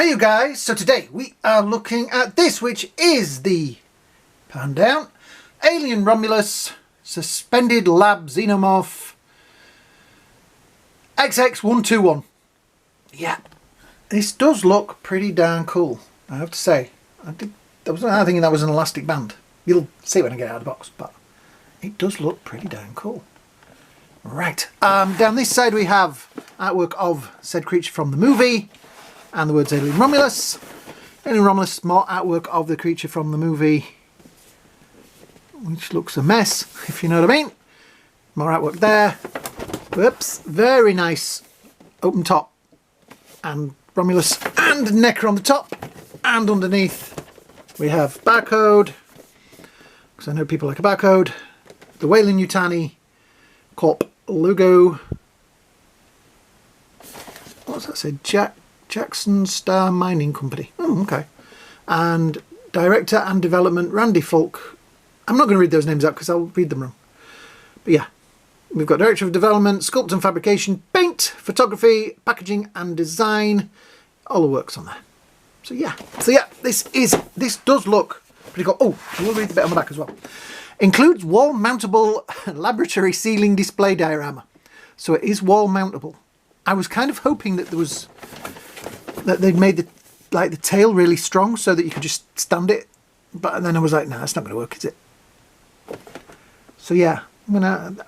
Hey you guys, so today we are looking at this, which is the pan down Alien Romulus Suspended Lab Xenomorph XX121. Yeah, this does look pretty darn cool, I have to say. I was thinking that was an elastic band. You'll see when I get it out of the box, but it does look pretty darn cool. Right, down this side we have artwork of said creature from the movie and the words Alien Romulus. Alien Romulus, more artwork of the creature from the movie, which looks a mess, if you know what I mean. More artwork there. Whoops, very nice open top, and Romulus and NECA on the top, and underneath we have barcode, because I know people like a barcode, the Weyland-Yutani Corp logo. What's that say? Jackson Star Mining Company. Oh, okay. And director and development Randy Fulk. I'm not going to read those names out because I'll read them wrong. But yeah, we've got director of development, sculpt and fabrication, paint, photography, packaging and design. All the works on there. So yeah, this does look pretty cool. Oh, we'll read the bit on the back as well. Includes wall mountable laboratory ceiling display diorama. So it is wall mountable. I was kind of hoping that they'd made the tail really strong so that you could just stand it, but then I was like, nah, it's not going to work, is it? So yeah,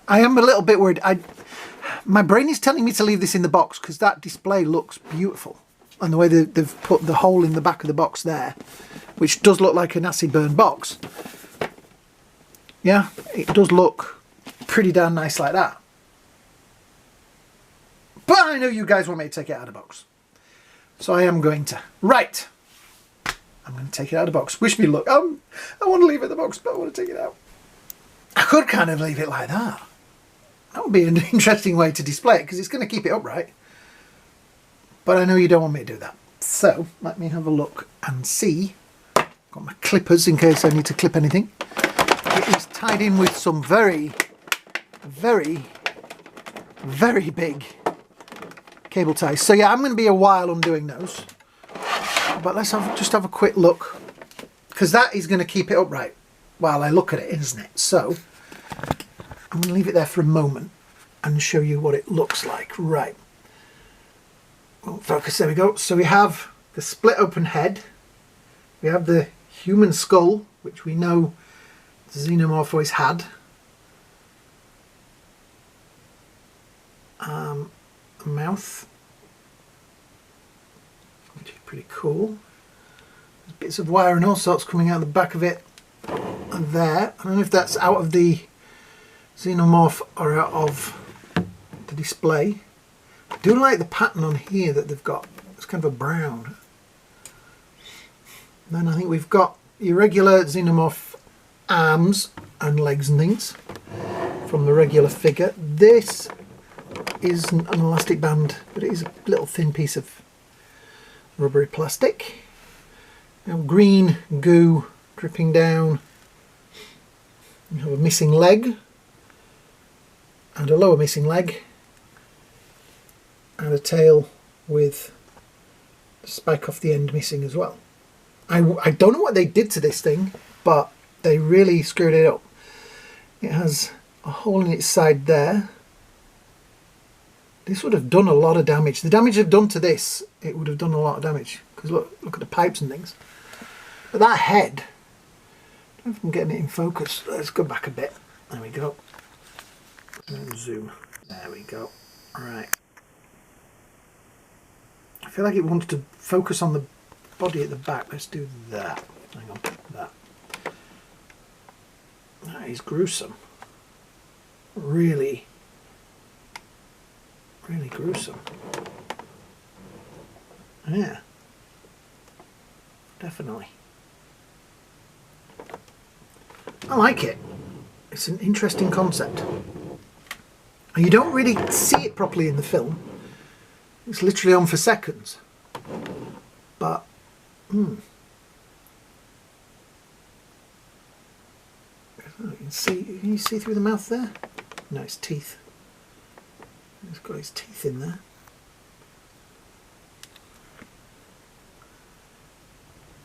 I am a little bit worried. My brain is telling me to leave this in the box because that display looks beautiful, and the way they've put the hole in the back of the box there, which does look like an acid burn box. Yeah, it does look pretty darn nice like that. But I know you guys want me to take it out of the box, so I am going to. Right, I'm going to take it out of the box. Wish me luck. I want to leave it in the box, but I want to take it out. I could kind of leave it like that. That would be an interesting way to display it, because it's going to keep it upright. But I know you don't want me to do that. So let me have a look and see. Got my clippers in case I need to clip anything. It is tied in with some very, very, very big cable ties. So yeah, I'm going to be a while undoing those. But let's just have a quick look, because that is going to keep it upright while I look at it, isn't it? So I'm going to leave it there for a moment and show you what it looks like. Right. Oh, focus, there we go. So we have the split open head. We have the human skull, which we know the Xenomorph always had. A mouth, which is pretty cool. There's bits of wire and all sorts coming out the back of it there. I don't know if that's out of the Xenomorph or out of the display. I do like the pattern on here that they've got. It's kind of a brown. And then I think we've got your regular Xenomorph arms and legs and things from the regular figure. This isn't an elastic band, but it is a little thin piece of rubbery plastic. Now green goo dripping down. You have a missing leg and a lower missing leg, and a tail with a spike off the end missing as well. I don't know what they did to this thing, but they really screwed it up. It has a hole in its side there. This would have done a lot of damage. The damage they've done to this, it would have done a lot of damage. Because look at the pipes and things. But that head, I don't know if I'm getting it in focus. Let's go back a bit. There we go. And zoom. There we go. Right. I feel like it wants to focus on the body at the back. Let's do that. Hang on. That. That is gruesome. Really gruesome. Yeah, definitely. I like it. It's an interesting concept. And you don't really see it properly in the film. It's literally on for seconds. But, you can you see through the mouth there? No, it's teeth. He's got his teeth in there.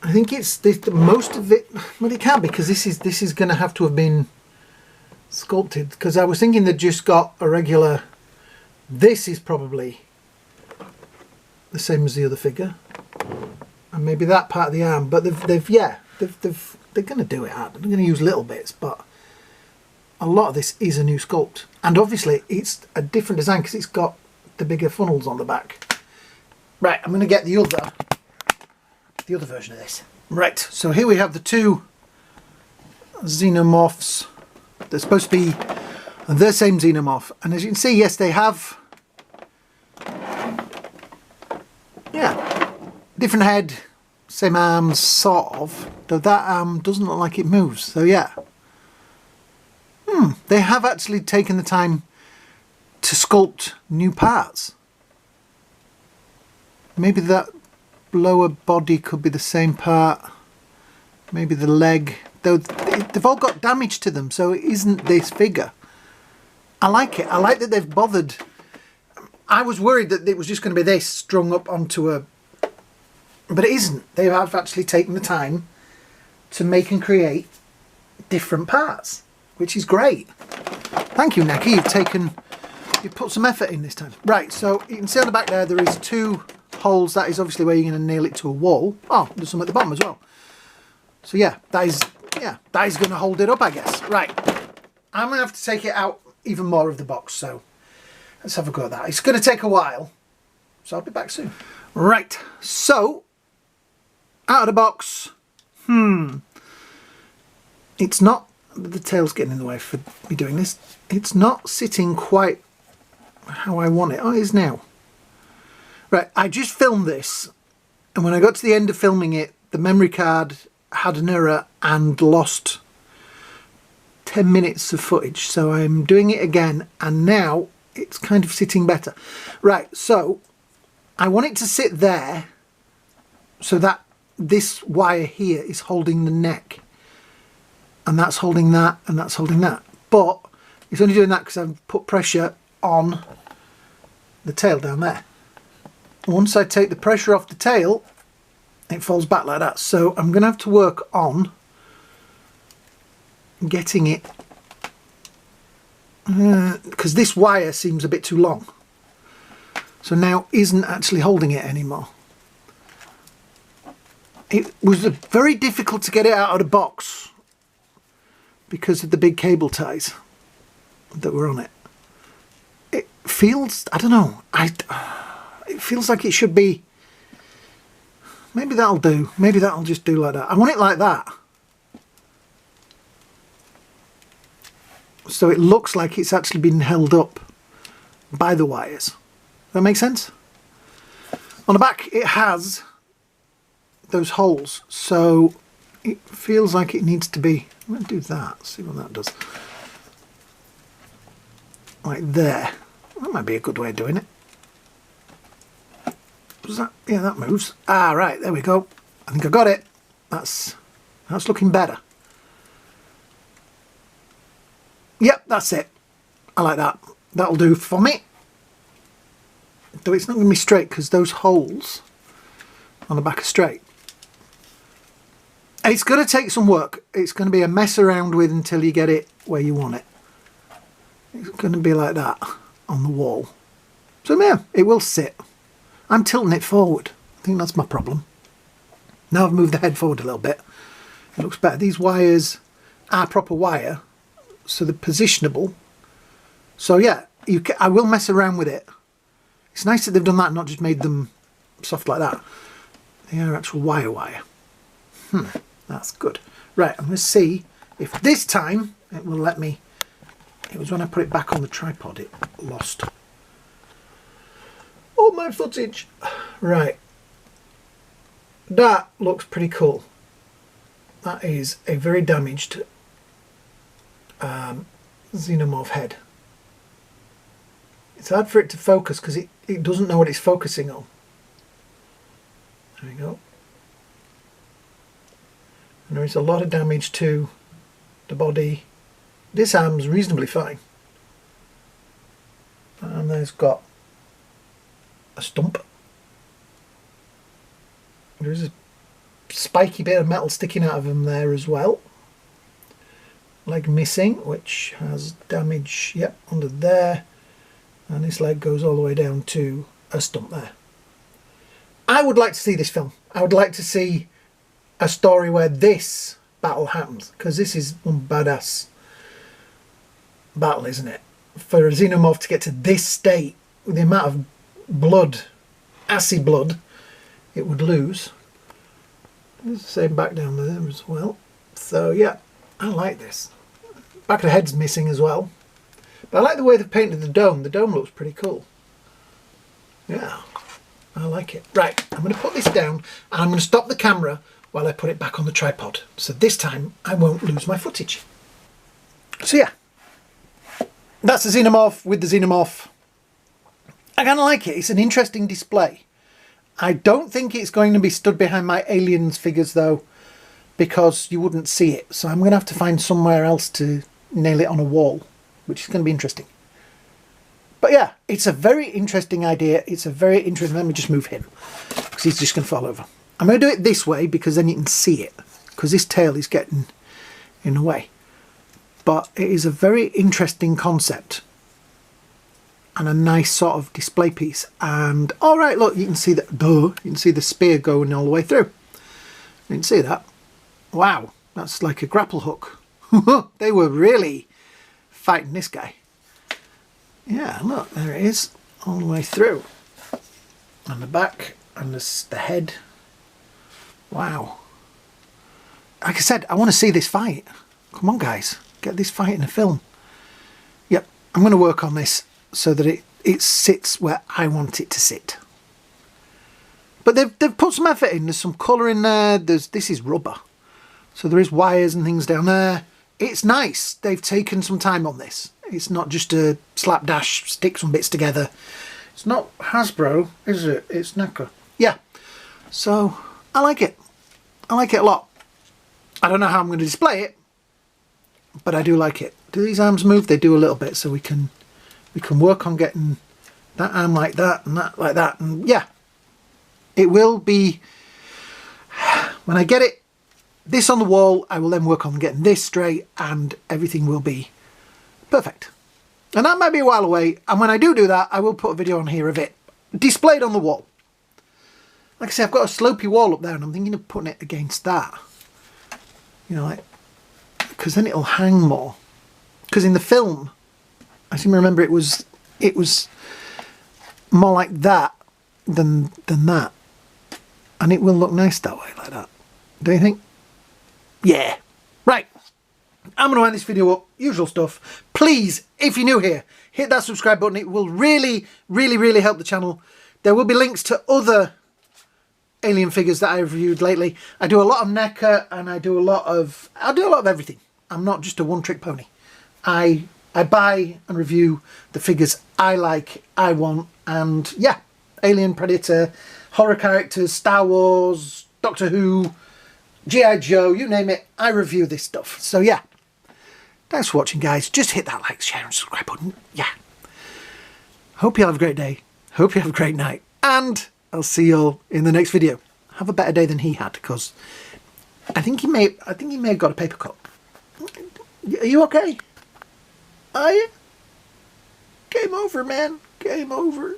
I think it's most of it. Well, it can't, because this is going to have to have been sculpted, because I was thinking they just got a regular. This is probably the same as the other figure, and maybe that part of the arm. But they're going to do it. They're going to use little bits, but a lot of this is a new sculpt, and obviously it's a different design because it's got the bigger funnels on the back. Right, I'm going to get the other version of this. Right, so here we have the two xenomorphs. They're supposed to be the same xenomorph, and as you can see, yes, they have, yeah, different head, same arms, sort of, though that arm doesn't look like it moves, so yeah. They have actually taken the time to sculpt new parts. Maybe that lower body could be the same part, maybe the leg, though they've all got damage to them, so it isn't this figure. I like it. I like that they've bothered. I was worried that it was just going to be this strung up onto a, but it isn't. They have actually taken the time to make and create different parts, which is great. Thank you, NECA. You've put some effort in this time. Right, so you can see on the back there is two holes. That is obviously where you're going to nail it to a wall. Oh, there's some at the bottom as well. So yeah, that is going to hold it up, I guess. Right, I'm going to have to take it out even more of the box, so let's have a go at that. It's going to take a while, so I'll be back soon. Right, so out of the box. It's not, the tail's getting in the way for me doing this. It's not sitting quite how I want it. Oh, it is now. Right, I just filmed this, and when I got to the end of filming it, the memory card had an error and lost 10 minutes of footage. So I'm doing it again, and now it's kind of sitting better. Right, so I want it to sit there so that this wire here is holding the neck, and that's holding that, and that's holding that. But it's only doing that because I've put pressure on the tail down there. Once I take the pressure off the tail, it falls back like that. So I'm going to have to work on getting it, because this wire seems a bit too long. So now isn't actually holding it anymore. It was very difficult to get it out of the box because of the big cable ties that were on it. It feels, I don't know, it feels like it should be, maybe that'll do, maybe that'll just do like that. I want it like that, so it looks like it's actually been held up by the wires. Does that make sense? On the back it has those holes, so it feels like it needs to be, I'm going to do that, see what that does. Like there. That might be a good way of doing it. Was that? Yeah, that moves. Ah, right, there we go. I think I got it. That's looking better. Yep, that's it. I like that. That'll do for me. Though it's not going to be straight because those holes on the back are straight. It's going to take some work. It's going to be a mess around with until you get it where you want it. It's going to be like that on the wall. So yeah, it will sit. I'm tilting it forward. I think that's my problem. Now I've moved the head forward a little bit. It looks better. These wires are proper wire, so they're positionable. So yeah, I will mess around with it. It's nice that they've done that and not just made them soft like that. They are actual wire. That's good. Right, I'm going to see if this time it will let me. It was when I put it back on the tripod it lost all my footage. Right, that looks pretty cool. That is a very damaged xenomorph head. It's hard for it to focus because it doesn't know what it's focusing on. There we go. And there is a lot of damage to the body. This arm's reasonably fine. And there's got a stump. There is a spiky bit of metal sticking out of him there as well. Leg missing, which has damage, yep, under there. And this leg goes all the way down to a stump there. I would like to see this film. I would like to see a story where this battle happens, because this is one badass battle, isn't it? For a xenomorph to get to this state with the amount of blood, assy blood, it would lose. There's the same back down there as well. So yeah, I like this. Back of the head's missing as well. But I like the way they've painted the dome. The dome looks pretty cool. Yeah, I like it. Right, I'm going to put this down and I'm going to stop the camera while I put it back on the tripod. So this time I won't lose my footage. So yeah, that's the xenomorph with the xenomorph. I kind of like it. It's an interesting display. I don't think it's going to be stood behind my aliens figures though, because you wouldn't see it. So I'm going to have to find somewhere else to nail it on a wall, which is going to be interesting. But yeah, it's a very interesting idea. It's a very interesting... Let me just move him, because he's just going to fall over. I'm going to do it this way, because then you can see it, because this tail is getting in the way. But it is a very interesting concept and a nice sort of display piece. And all right, look, you can see that. You can see the spear going all the way through. You can see that. Wow, that's like a grapple hook. They were really fighting this guy. Yeah, look, there it is, all the way through. And the back, and the head. Wow. Like I said, I want to see this fight. Come on, guys, get this fight in a film. Yep, I'm going to work on this so that it sits where I want it to sit. But they've put some effort in. There's some colour in there. This is rubber. So there is wires and things down there. It's nice. They've taken some time on this. It's not just a slapdash, stick some bits together. It's not Hasbro, is it? It's NECA. Yeah. So I like it. I like it a lot. I don't know how I'm going to display it, but I do like it. Do these arms move? They do a little bit, so we can work on getting that arm like that and that like that. And yeah, it will be, when I get it, this on the wall, I will then work on getting this straight and everything will be perfect. And that might be a while away. And when I do that, I will put a video on here of it displayed on the wall. Like I say, I've got a slopey wall up there and I'm thinking of putting it against that. You know, like, because then it'll hang more. Because in the film, I seem to remember it was more like that than that. And it will look nice that way, like that. Don't you think? Yeah. Right. I'm going to wind this video up. Usual stuff. Please, if you're new here, hit that subscribe button. It will really, really, really help the channel. There will be links to other alien figures that I've reviewed lately. I do a lot of NECA and I do a lot of everything. I'm not just a one-trick pony. I buy and review the figures I like, I want, and yeah, Alien, Predator, horror characters, Star Wars, Doctor Who, G.I. Joe, you name it, I review this stuff. So yeah, thanks for watching, guys. Just hit that like, share and subscribe button. Yeah. Hope you have a great day. Hope you have a great night. And I'll see you all in the next video. Have a better day than he had, because I think he may have got a paper cut. Are you okay? Are you? Game over, man. Game over.